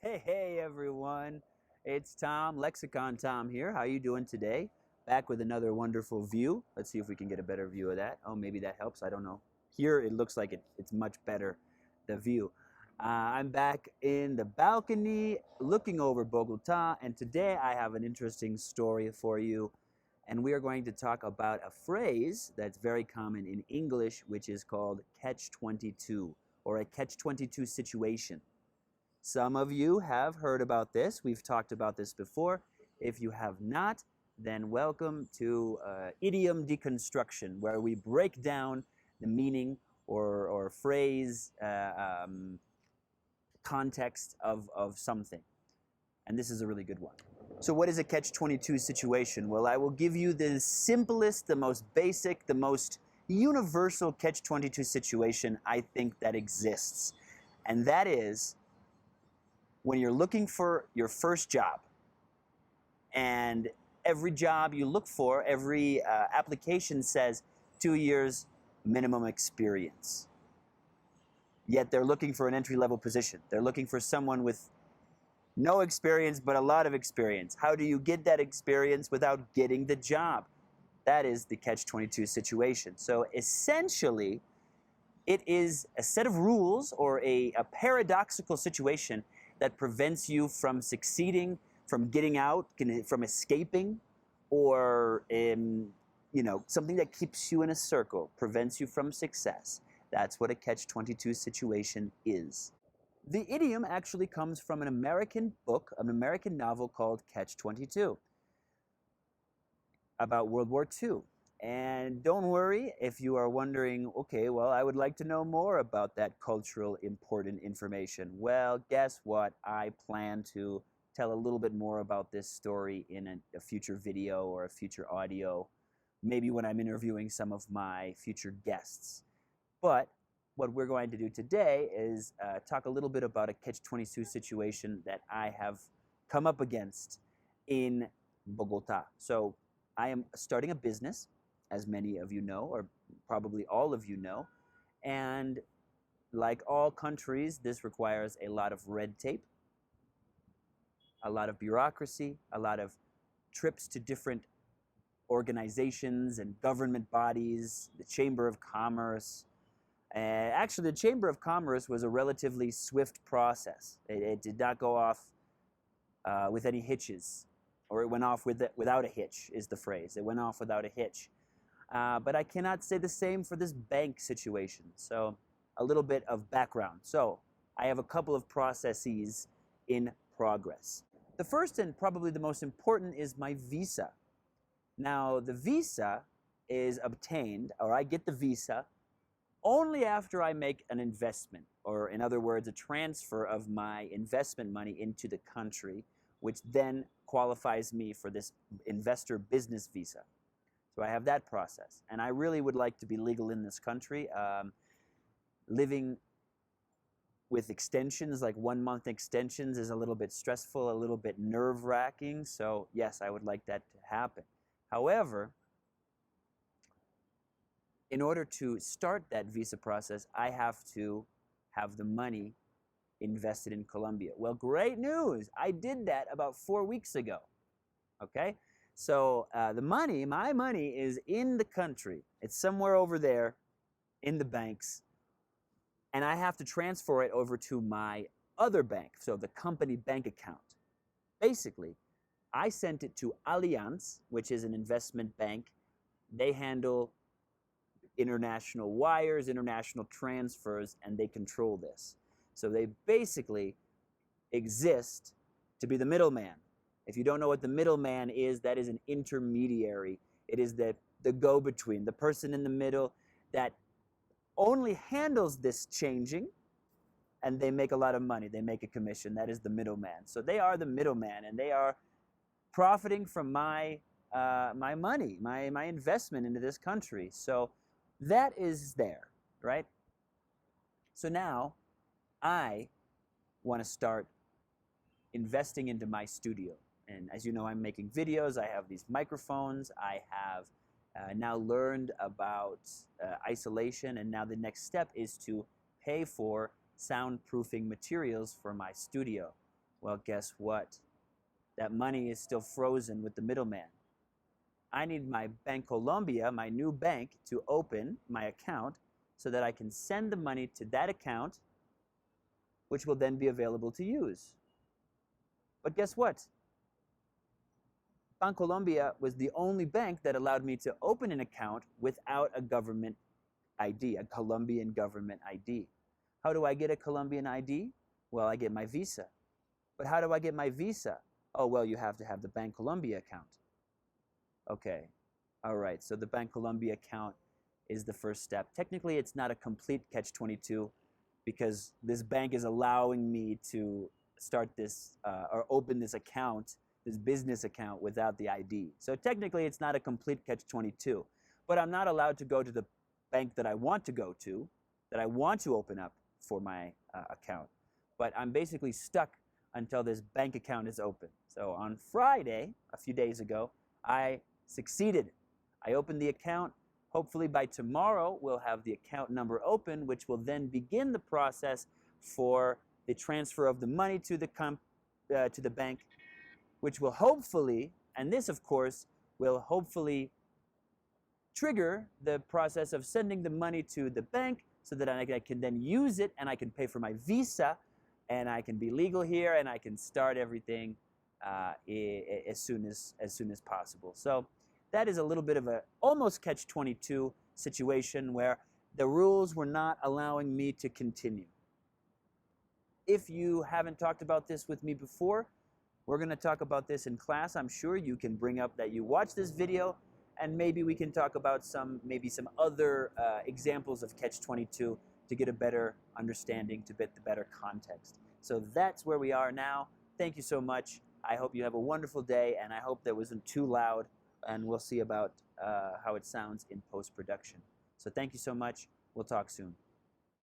Hey everyone. It's Tom, Lexicon Tom here. How you doing today? Back with another wonderful view. Let's see if we can get a better view of that. Oh, maybe that helps. I don't know. Here it looks like it's much better, the view. I'm back in the balcony looking over Bogota, and today I have an interesting story for you. And we are going to talk about a phrase that's very common in English, which is called catch 22 or a catch 22 situation. Some of you have heard about this. We've talked about this before. If you have not, then welcome to idiom deconstruction, where we break down the meaning or phrase context of something. And this is a really good one. So, what is a catch 22 situation? Well, I will give you the simplest, the most basic, the most universal catch 22 situation I think that exists. And that is when you're looking for your first job, and every job you look for, every application says 2 years minimum experience. Yet they're looking for an entry level position. They're looking for someone with no experience but a lot of experience. How do you get that experience without getting the job? That is the catch 22 situation. So essentially, it is a set of rules or a paradoxical situation that prevents you from succeeding, from getting out, from escaping, or something that keeps you in a circle, prevents you from success. That's what a catch 22 situation is. The idiom actually comes from an American book, an American novel called Catch 22 about World War II. And don't worry if you are wondering, okay, well, I would like to know more about that cultural important information. Well, guess what? I plan to tell a little bit more about this story in a future video or a future audio, maybe when I'm interviewing some of my future guests. But what we're going to do today is talk a little bit about a catch-22 situation that I have come up against in Bogota. So I am starting a business, as many of you know, or probably all of you know. And like all countries, this requires a lot of red tape, a lot of bureaucracy, a lot of trips to different organizations and government bodies, the Chamber of Commerce. Actually, the Chamber of Commerce was a relatively swift process. It did not go off with any hitches, or it went off without a hitch, is the phrase. It went off without a hitch. But I cannot say the same for this bank situation. So a little bit of background. So I have a couple of processes in progress. The first and probably the most important is my visa. Now, the visa is obtained, or I get the visa, only after I make an investment, or in other words, a transfer of my investment money into the country, which then qualifies me for this investor business visa. So I have that process. And I really would like to be legal in this country. Living with extensions, like 1 month extensions, is a little bit stressful, a little bit nerve-wracking. So yes, I would like that to happen. However, in order to start that visa process, I have to have the money invested in Colombia. Well, great news. I did that about 4 weeks ago. Okay? So the money, my money, is in the country. It's somewhere over there in the banks. And I have to transfer it over to my other bank, so the company bank account. Basically, I sent it to Allianz, which is an investment bank. They handle international wires, international transfers, and they control this. So they basically exist to be the middleman. If you don't know what the middleman is, that is an intermediary. It is the go-between, the person in the middle that only handles this changing, and they make a lot of money. They make a commission. That is the middleman. So they are the middleman, and they are profiting from my money, my investment into this country. So that is there, right? So now I want to start investing into my studio. And as you know, I'm making videos. I have these microphones. I have now learned about isolation. And now the next step is to pay for soundproofing materials for my studio. Well, guess what? That money is still frozen with the middleman. I need my Bancolombia, my new bank, to open my account so that I can send the money to that account, which will then be available to use. But guess what? Bancolombia was the only bank that allowed me to open an account without a government ID, a Colombian government ID. How do I get a Colombian ID? Well, I get my visa. But how do I get my visa? Oh, well, you have to have the Bancolombia account. Okay, all right, so the Bancolombia account is the first step. Technically, it's not a complete catch-22 because this bank is allowing me to start this or open this account, this business account, without the ID. So technically, it's not a complete catch-22. But I'm not allowed to go to the bank that I want to go to, that I want to open up for my account. But I'm basically stuck until this bank account is open. So on Friday, a few days ago, I succeeded. I opened the account. Hopefully by tomorrow, we'll have the account number open, which will then begin the process for the transfer of the money to the bank, which will hopefully, and this of course, will hopefully trigger the process of sending the money to the bank so that I can then use it and I can pay for my visa and I can be legal here and I can start everything as soon as possible. So that is a little bit of a almost catch-22 situation where the rules were not allowing me to continue. If you haven't talked about this with me before, we're going to talk about this in class. I'm sure you can bring up that you watched this video, and maybe we can talk about some other examples of catch-22 to get a better understanding, to get the better context. So that's where we are now. Thank you so much. I hope you have a wonderful day, and I hope that wasn't too loud, and we'll see about how it sounds in post-production. So thank you so much. We'll talk soon.